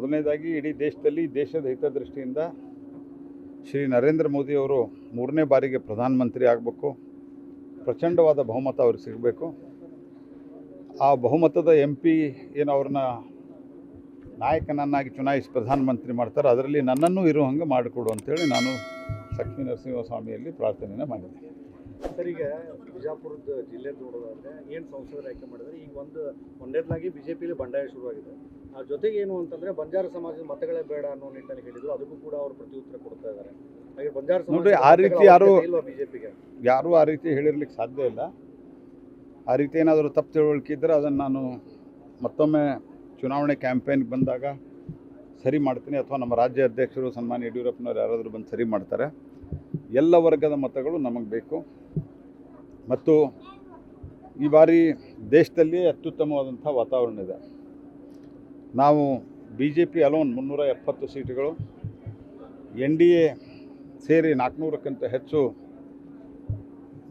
ಮೊದಲನೇದಾಗಿ ಇಡೀ ದೇಶದಲ್ಲಿ ದೇಶದ ಹಿತದೃಷ್ಟಿಯಿಂದ ಶ್ರೀ ನರೇಂದ್ರ ಮೋದಿಯವರು 3ನೇ ಬಾರಿಗೆ ಪ್ರಧಾನಮಂತ್ರಿ ಆಗಬೇಕು. ಪ್ರಚಂಡವಾದ ಬಹುಮತ ಅವ್ರಿಗೆ ಸಿಗಬೇಕು. ಆ ಬಹುಮತದ MP ಏನು ಅವ್ರನ್ನ ನಾಯಕನನ್ನಾಗಿ ಚುನಾಯಿಸಿ ಪ್ರಧಾನಮಂತ್ರಿ ಮಾಡ್ತಾರೆ, ಅದರಲ್ಲಿ ನನ್ನನ್ನು ಇರೋ ಹಂಗೆ ಮಾಡಿಕೊಡು ಅಂತೇಳಿ ನಾನು ಲಕ್ಷ್ಮೀ ನರಸಿಂಹಸ್ವಾಮಿಯಲ್ಲಿ ಪ್ರಾರ್ಥನೆಯನ್ನು ಮಾಡಿದ್ದೆ. ಸರ್, ಈಗ ಬಿಜಾಪುರದ ಜಿಲ್ಲೆ ನೋಡೋದಾದ್ರೆ ಏನು ಸಂಸದರು ಆಯ್ಕೆ ಮಾಡಿದರೆ ಈಗ ಒಂದೇದಾಗಿ BJPಯಲ್ಲಿ ಬಂಡಾಯ ಶುರುವಾಗಿದೆ. ಆ ಜೊತೆಗೆ ಏನು ಅಂತಂದರೆ ಬಂಜಾರ ಸಮಾಜದ ಮತಗಳೇ ಬೇಡ ಅನ್ನೋ ನಿಟ್ಟಿನಲ್ಲಿ ಹೇಳಿದ್ರು. ಅದಕ್ಕೂ ಕೂಡ ಅವರು ಪ್ರತ್ಯುತ್ತರ ಕೊಡ್ತಾ ಇದ್ದಾರೆ. ಹಾಗೆ ಬಂಜಾರ ಸಮಾಜ ನೋಡ್ರಿ, ಆ ರೀತಿ ಬಿಜೆಪಿಗೆ ಯಾರೂ ಆ ರೀತಿ ಹೇಳಿರ್ಲಿಕ್ಕೆ ಸಾಧ್ಯ ಇಲ್ಲ. ಆ ರೀತಿ ಏನಾದರೂ ತಪ್ಪು ತಿಳುವಳಿಕೆ ಇದ್ದರೆ ಅದನ್ನು ನಾನು ಮತ್ತೊಮ್ಮೆ ಚುನಾವಣೆ ಕ್ಯಾಂಪೇನ್ಗೆ ಬಂದಾಗ ಸರಿ ಮಾಡ್ತೀನಿ, ಅಥವಾ ನಮ್ಮ ರಾಜ್ಯ ಅಧ್ಯಕ್ಷರು ಸನ್ಮಾನ್ಯ ಯಡಿಯೂರಪ್ಪನವ್ರು ಯಾರಾದರೂ ಬಂದು ಸರಿ ಮಾಡ್ತಾರೆ. ಎಲ್ಲ ವರ್ಗದ ಮತಗಳು ನಮಗೆ ಬೇಕು. ಮತ್ತು ಈ ಬಾರಿ ದೇಶದಲ್ಲಿ ಅತ್ಯುತ್ತಮವಾದಂಥ ವಾತಾವರಣ ಇದೆ. ನಾವು BJP ಅಲೋನ್ 370 ಸೀಟುಗಳು, NDA ಸೇರಿ 400ಕ್ಕಿಂತ ಹೆಚ್ಚು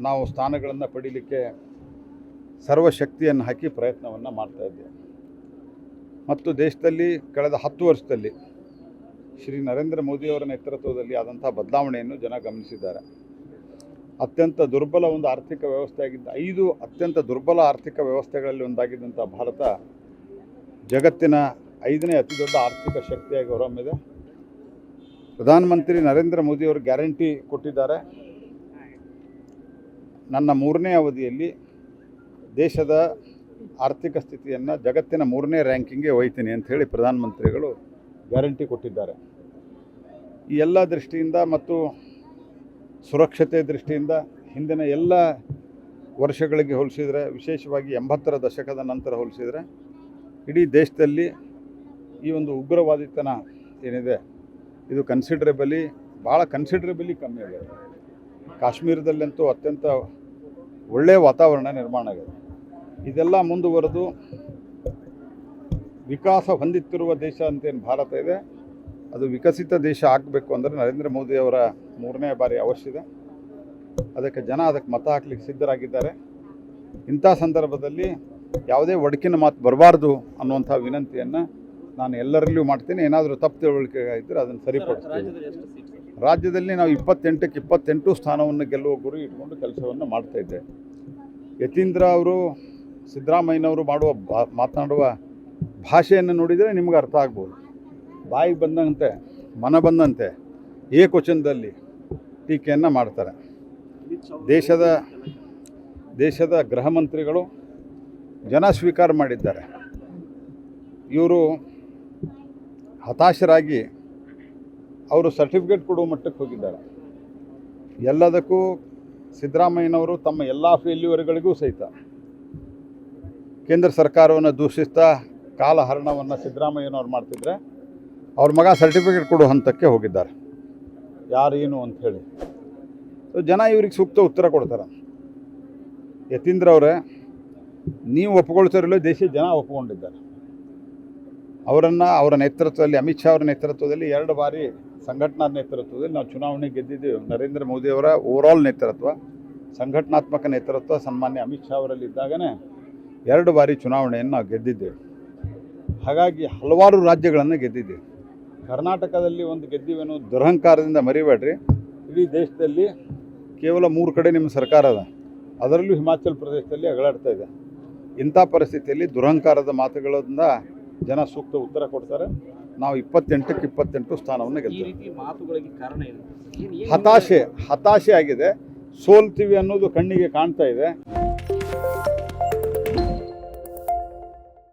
ನಾವು ಸ್ಥಾನಗಳನ್ನು ಪಡೀಲಿಕ್ಕೆ ಸರ್ವಶಕ್ತಿಯನ್ನು ಹಾಕಿ ಪ್ರಯತ್ನವನ್ನು ಮಾಡ್ತಾಯಿದ್ದೇವೆ. ಮತ್ತು ದೇಶದಲ್ಲಿ ಕಳೆದ 10 ವರ್ಷದಲ್ಲಿ ಶ್ರೀ ನರೇಂದ್ರ ಮೋದಿಯವರ ನೇತೃತ್ವದಲ್ಲಿ ಆದಂಥ ಬದಲಾವಣೆಯನ್ನು ಜನ ಗಮನಿಸಿದ್ದಾರೆ. ಅತ್ಯಂತ ದುರ್ಬಲ ಒಂದು ಆರ್ಥಿಕ ವ್ಯವಸ್ಥೆ ಆಗಿದ್ದ 5 ಅತ್ಯಂತ ದುರ್ಬಲ ಆರ್ಥಿಕ ವ್ಯವಸ್ಥೆಗಳಲ್ಲಿ ಒಂದಾಗಿದ್ದಂಥ ಭಾರತ ಜಗತ್ತಿನ 5ನೇ ಅತಿ ದೊಡ್ಡ ಆರ್ಥಿಕ ಶಕ್ತಿಯಾಗಿ ಹೊರಹೊಮ್ಮಿದೆ. ಪ್ರಧಾನಮಂತ್ರಿ ನರೇಂದ್ರ ಮೋದಿಯವರು ಗ್ಯಾರಂಟಿ ಕೊಟ್ಟಿದ್ದಾರೆ. ನನ್ನ 3ನೇ ಅವಧಿಯಲ್ಲಿ ದೇಶದ ಆರ್ಥಿಕ ಸ್ಥಿತಿಯನ್ನು ಜಗತ್ತಿನ 3ನೇ ರ್ಯಾಂಕಿಂಗ್ಗೆ ಒಯ್ತೀನಿ ಅಂಥೇಳಿ ಪ್ರಧಾನಮಂತ್ರಿಗಳು ಗ್ಯಾರಂಟಿ ಕೊಟ್ಟಿದ್ದಾರೆ. ಈ ಎಲ್ಲ ದೃಷ್ಟಿಯಿಂದ ಮತ್ತು ಸುರಕ್ಷತೆ ದೃಷ್ಟಿಯಿಂದ ಹಿಂದಿನ ಎಲ್ಲ ವರ್ಷಗಳಿಗೆ ಹೋಲಿಸಿದರೆ, ವಿಶೇಷವಾಗಿ 80ರ ದಶಕದ ನಂತರ ಹೋಲಿಸಿದರೆ, ಇಡೀ ದೇಶದಲ್ಲಿ ಈ ಒಂದು ಉಗ್ರವಾದಿತನ ಏನಿದೆ ಇದು ಭಾಳ ಕನ್ಸಿಡ್ರೇಬಲಿ ಕಮ್ಮಿ ಆಗಿದೆ. ಕಾಶ್ಮೀರದಲ್ಲಂತೂ ಅತ್ಯಂತ ಒಳ್ಳೆಯ ವಾತಾವರಣ ನಿರ್ಮಾಣ ಆಗಿದೆ. ಇದೆಲ್ಲ ಮುಂದುವರೆದು ವಿಕಾಸ ಹೊಂದುತ್ತಿರುವ ದೇಶ ಅಂತೇನು ಭಾರತ ಇದೆ, ಅದು ವಿಕಸಿತ ದೇಶ ಆಗಬೇಕು ಅಂದರೆ ನರೇಂದ್ರ ಮೋದಿಯವರ 3ನೇ ಬಾರಿ ಅವಶ್ಯ ಇದೆ. ಅದಕ್ಕೆ ಜನ ಅದಕ್ಕೆ ಮತ ಹಾಕಲಿಕ್ಕೆ ಸಿದ್ಧರಾಗಿದ್ದಾರೆ. ಇಂಥ ಸಂದರ್ಭದಲ್ಲಿ ಯಾವುದೇ ಒಡಕಿನ ಮಾತು ಬರಬಾರ್ದು ಅನ್ನುವಂಥ ವಿನಂತಿಯನ್ನು ನಾನು ಎಲ್ಲರಲ್ಲೂ ಮಾಡ್ತೀನಿ. ಏನಾದರೂ ತಪ್ಪು ತಿಳುವಳಿಕೆ ಇದ್ದರೆ ಅದನ್ನು ಸರಿಪಡಿಸ್ತೀನಿ. ರಾಜ್ಯದಲ್ಲಿ ನಾವು 28ಕ್ಕೆ 28 ಸ್ಥಾನವನ್ನು ಗೆಲ್ಲುವ ಗುರಿ ಇಟ್ಕೊಂಡು ಕೆಲಸವನ್ನು ಮಾಡ್ತಾಯಿದ್ದೆ. ಯತೀಂದ್ರ ಅವರು, ಸಿದ್ದರಾಮಯ್ಯನವರು ಮಾತನಾಡುವ ಭಾಷೆಯನ್ನು ನೋಡಿದರೆ ನಿಮಗೆ ಅರ್ಥ ಆಗ್ಬೋದು. ಬಾಯಿಗೆ ಬಂದಂತೆ, ಮನ ಬಂದಂತೆ ಏಕವಚನದಲ್ಲಿ ಟೀಕೆಯನ್ನು ಮಾಡ್ತಾರೆ. ದೇಶದ ಗೃಹ ಮಂತ್ರಿಗಳು ಜನ ಸ್ವೀಕಾರ ಮಾಡಿದ್ದಾರೆ. ಇವರು ಹತಾಶರಾಗಿ ಅವರು ಸರ್ಟಿಫಿಕೇಟ್ ಕೊಡುವ ಮಟ್ಟಕ್ಕೆ ಹೋಗಿದ್ದಾರೆ. ಎಲ್ಲದಕ್ಕೂ ಸಿದ್ದರಾಮಯ್ಯನವರು ತಮ್ಮ ಎಲ್ಲ ಫೇಲ್ಯೂರ್ಗಳಿಗೂ ಸಹಿತ ಕೇಂದ್ರ ಸರ್ಕಾರವನ್ನು ದೂಷಿಸ್ತಾ ಕಾಲಹರಣವನ್ನು ಸಿದ್ದರಾಮಯ್ಯನವ್ರು ಮಾಡ್ತಿದ್ರೆ, ಅವ್ರ ಮಗ ಸರ್ಟಿಫಿಕೇಟ್ ಕೊಡೋ ಹಂತಕ್ಕೆ ಹೋಗಿದ್ದಾರೆ. ಯಾರೇನು ಅಂಥೇಳಿ ಜನ ಇವ್ರಿಗೆ ಸೂಕ್ತ ಉತ್ತರ ಕೊಡ್ತಾರೆ. ಯತೀಂದ್ರ ಅವರೇ, ನೀವು ಒಪ್ಪಿಕೊಳ್ತಿರಲಿಲ್ಲ, ದೇಶದ ಜನ ಒಪ್ಪಿಕೊಂಡಿದ್ದಾರೆ. ಅವರ ನೇತೃತ್ವದಲ್ಲಿ, ಅಮಿತ್ ಶಾ ಅವರ ನೇತೃತ್ವದಲ್ಲಿ 2 ಬಾರಿ ಸಂಘಟನಾ ನೇತೃತ್ವದಲ್ಲಿ ನಾವು ಚುನಾವಣೆ ಗೆದ್ದಿದ್ದೇವೆ. ನರೇಂದ್ರ ಮೋದಿಯವರ ಓವರಾಲ್ ನೇತೃತ್ವ, ಸಂಘಟನಾತ್ಮಕ ನೇತೃತ್ವ ಸನ್ಮಾನ್ಯ ಅಮಿತ್ ಶಾ ಅವರಲ್ಲಿ ಇದ್ದಾಗನೇ 2 ಬಾರಿ ಚುನಾವಣೆಯನ್ನು ನಾವು ಗೆದ್ದಿದ್ದೇವೆ. ಹಾಗಾಗಿ ಹಲವಾರು ರಾಜ್ಯಗಳನ್ನು ಗೆದ್ದಿದ್ದೇವೆ. ಕರ್ನಾಟಕದಲ್ಲಿ ಒಂದು ಗೆದ್ದಿವೇನೋ ದುರಹಂಕಾರದಿಂದ ಮರಿಬೇಡ್ರಿ. ಇಡೀ ದೇಶದಲ್ಲಿ ಕೇವಲ 3 ಕಡೆ ನಿಮ್ಮ ಸರ್ಕಾರ ಅದ, ಅದರಲ್ಲೂ ಹಿಮಾಚಲ ಪ್ರದೇಶದಲ್ಲಿ ಅಗಳಾಡ್ತಾ ಇದೆ. ಇಂಥ ಪರಿಸ್ಥಿತಿಯಲ್ಲಿ ದುರಹಂಕಾರದ ಮಾತುಗಳಿಂದ ಜನ ಸೂಕ್ತ ಉತ್ತರ ಕೊಡ್ತಾರೆ. ನಾವು 28ಕ್ಕೆ 28 ಸ್ಥಾನವನ್ನು ಗೆಲ್ತೀವಿ. ಹತಾಶೆ ಆಗಿದೆ. ಸೋಲ್ತೀವಿ ಅನ್ನೋದು ಕಣ್ಣಿಗೆ ಕಾಣ್ತಾ ಇದೆ.